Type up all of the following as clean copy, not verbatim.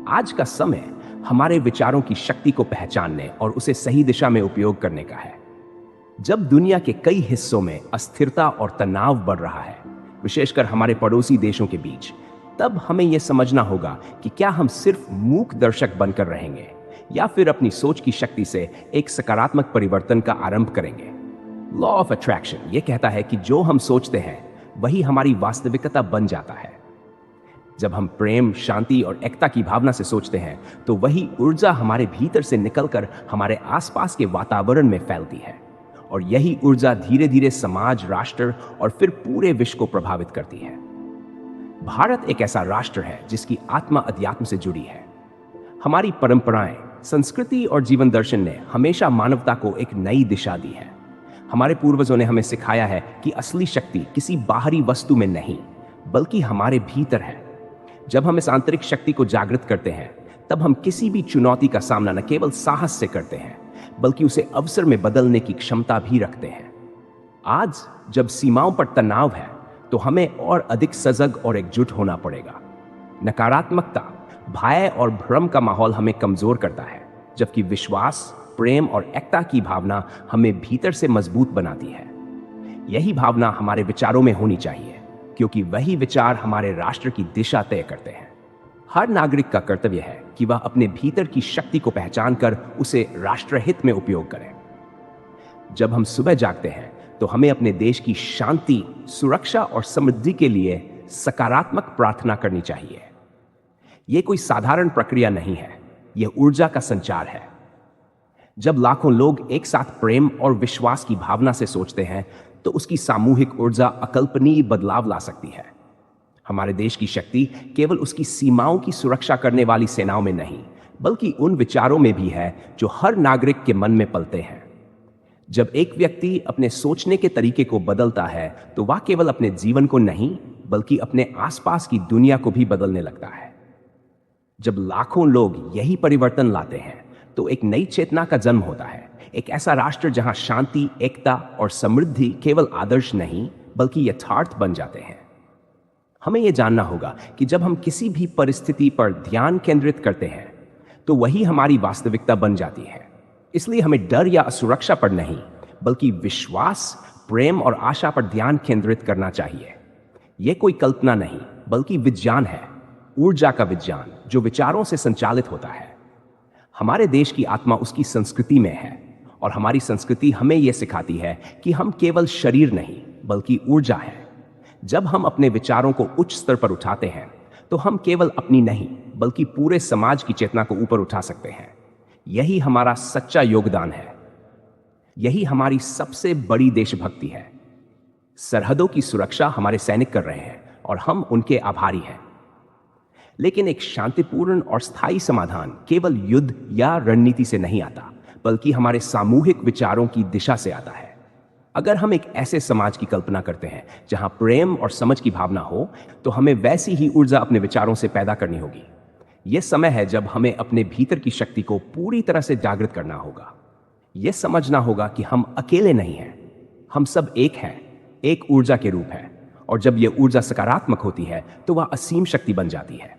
आज का समय हमारे विचारों की शक्ति को पहचानने और उसे सही दिशा में उपयोग करने का है। जब दुनिया के कई हिस्सों में अस्थिरता और तनाव बढ़ रहा है, विशेषकर हमारे पड़ोसी देशों के बीच, तब हमें यह समझना होगा कि क्या हम सिर्फ मूक दर्शक बनकर रहेंगे या फिर अपनी सोच की शक्ति से एक सकारात्मक परिवर्तन का आरंभ करेंगे। लॉ ऑफ अट्रैक्शन यह कहता है कि जो हम सोचते हैं वही हमारी वास्तविकता बन जाता है। जब हम प्रेम, शांति और एकता की भावना से सोचते हैं तो वही ऊर्जा हमारे भीतर से निकलकर हमारे आसपास के वातावरण में फैलती है और यही ऊर्जा धीरे धीरे समाज, राष्ट्र और फिर पूरे विश्व को प्रभावित करती है। भारत एक ऐसा राष्ट्र है जिसकी आत्मा अध्यात्म से जुड़ी है। हमारी परंपराएं, संस्कृति और जीवन दर्शन ने हमेशा मानवता को एक नई दिशा दी है। हमारे पूर्वजों ने हमें सिखाया है कि असली शक्ति किसी बाहरी वस्तु में नहीं बल्कि हमारे भीतर है। जब हम इस आंतरिक शक्ति को जागृत करते हैं तब हम किसी भी चुनौती का सामना न केवल साहस से करते हैं बल्कि उसे अवसर में बदलने की क्षमता भी रखते हैं। आज जब सीमाओं पर तनाव है तो हमें और अधिक सजग और एकजुट होना पड़ेगा। नकारात्मकता, भय और भ्रम का माहौल हमें कमजोर करता है, जबकि विश्वास, प्रेम और एकता की भावना हमें भीतर से मजबूत बनाती है। यही भावना हमारे विचारों में होनी चाहिए क्योंकि वही विचार हमारे राष्ट्र की दिशा तय करते हैं। हर नागरिक का कर्तव्य है कि वह अपने भीतर की शक्ति को पहचान कर उसे राष्ट्रहित में उपयोग करें। जब हम सुबह जागते हैं तो हमें अपने देश की शांति, सुरक्षा और समृद्धि के लिए सकारात्मक प्रार्थना करनी चाहिए। यह कोई साधारण प्रक्रिया नहीं है, यह ऊर्जा का संचार है। जब लाखों लोग एक साथ प्रेम और विश्वास की भावना से सोचते हैं तो उसकी सामूहिक ऊर्जा अकल्पनीय बदलाव ला सकती है। हमारे देश की शक्ति केवल उसकी सीमाओं की सुरक्षा करने वाली सेनाओं में नहीं बल्कि उन विचारों में भी है जो हर नागरिक के मन में पलते हैं। जब एक व्यक्ति अपने सोचने के तरीके को बदलता है तो वह केवल अपने जीवन को नहीं बल्कि अपने आसपास की दुनिया को भी बदलने लगता है। जब लाखों लोग यही परिवर्तन लाते हैं तो एक नई चेतना का जन्म होता है। एक ऐसा राष्ट्र जहां शांति, एकता और समृद्धि केवल आदर्श नहीं बल्कि यथार्थ बन जाते हैं। हमें यह जानना होगा कि जब हम किसी भी परिस्थिति पर ध्यान केंद्रित करते हैं तो वही हमारी वास्तविकता बन जाती है। इसलिए हमें डर या असुरक्षा पर नहीं बल्कि विश्वास, प्रेम और आशा पर ध्यान केंद्रित करना चाहिए। यह कोई कल्पना नहीं बल्कि विज्ञान है, ऊर्जा का विज्ञान जो विचारों से संचालित होता है। हमारे देश की आत्मा उसकी संस्कृति में है और हमारी संस्कृति हमें यह सिखाती है कि हम केवल शरीर नहीं बल्कि ऊर्जा है। जब हम अपने विचारों को उच्च स्तर पर उठाते हैं तो हम केवल अपनी नहीं बल्कि पूरे समाज की चेतना को ऊपर उठा सकते हैं। यही हमारा सच्चा योगदान है। यही हमारी सबसे बड़ी देशभक्ति है। सरहदों की सुरक्षा हमारे सैनिक कर रहे हैं और हम उनके आभारी हैं। लेकिन एक शांतिपूर्ण और स्थायी समाधान केवल युद्ध या रणनीति से नहीं आता बल्कि हमारे सामूहिक विचारों की दिशा से आता है। अगर हम एक ऐसे समाज की कल्पना करते हैं जहां प्रेम और समझ की भावना हो तो हमें वैसी ही ऊर्जा अपने विचारों से पैदा करनी होगी। यह समय है जब हमें अपने भीतर की शक्ति को पूरी तरह से जागृत करना होगा। यह समझना होगा कि हम अकेले नहीं हैं, हम सब एक हैं, एक ऊर्जा के रूप है और जब यह ऊर्जा सकारात्मक होती है तो वह असीम शक्ति बन जाती है।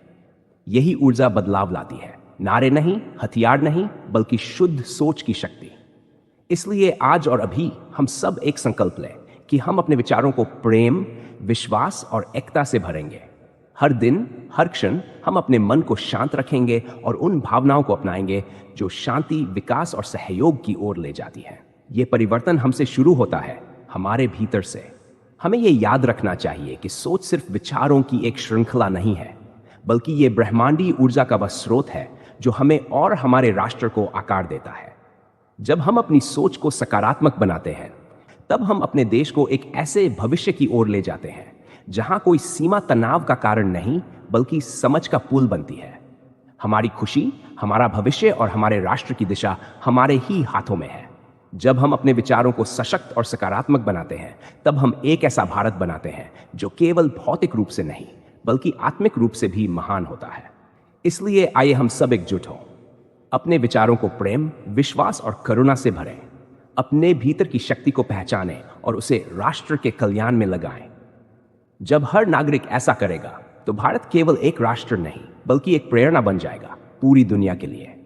यही ऊर्जा बदलाव लाती है, नारे नहीं, हथियार नहीं बल्कि शुद्ध सोच की शक्ति। इसलिए आज और अभी हम सब एक संकल्प लें कि हम अपने विचारों को प्रेम, विश्वास और एकता से भरेंगे। हर दिन, हर क्षण हम अपने मन को शांत रखेंगे और उन भावनाओं को अपनाएंगे जो शांति, विकास और सहयोग की ओर ले जाती है। यह परिवर्तन हमसे शुरू होता है, हमारे भीतर से। हमें यह याद रखना चाहिए कि सोच सिर्फ विचारों की एक श्रृंखला नहीं है बल्कि यह ब्रह्मांडीय ऊर्जा का वह स्रोत है जो हमें और हमारे राष्ट्र को आकार देता है। जब हम अपनी सोच को सकारात्मक बनाते हैं तब हम अपने देश को एक ऐसे भविष्य की ओर ले जाते हैं जहां कोई सीमा तनाव का कारण नहीं बल्कि समझ का पुल बनती है। हमारी खुशी, हमारा भविष्य और हमारे राष्ट्र की दिशा हमारे ही हाथों में है। जब हम अपने विचारों को सशक्त और सकारात्मक बनाते हैं तब हम एक ऐसा भारत बनाते हैं जो केवल भौतिक रूप से नहीं बल्कि आत्मिक रूप से भी महान होता है। इसलिए आइए हम सब एकजुट हों, अपने विचारों को प्रेम, विश्वास और करुणा से भरें, अपने भीतर की शक्ति को पहचानें और उसे राष्ट्र के कल्याण में लगाएं। जब हर नागरिक ऐसा करेगा तो भारत केवल एक राष्ट्र नहीं बल्कि एक प्रेरणा बन जाएगा। पूरी दुनिया के लिए।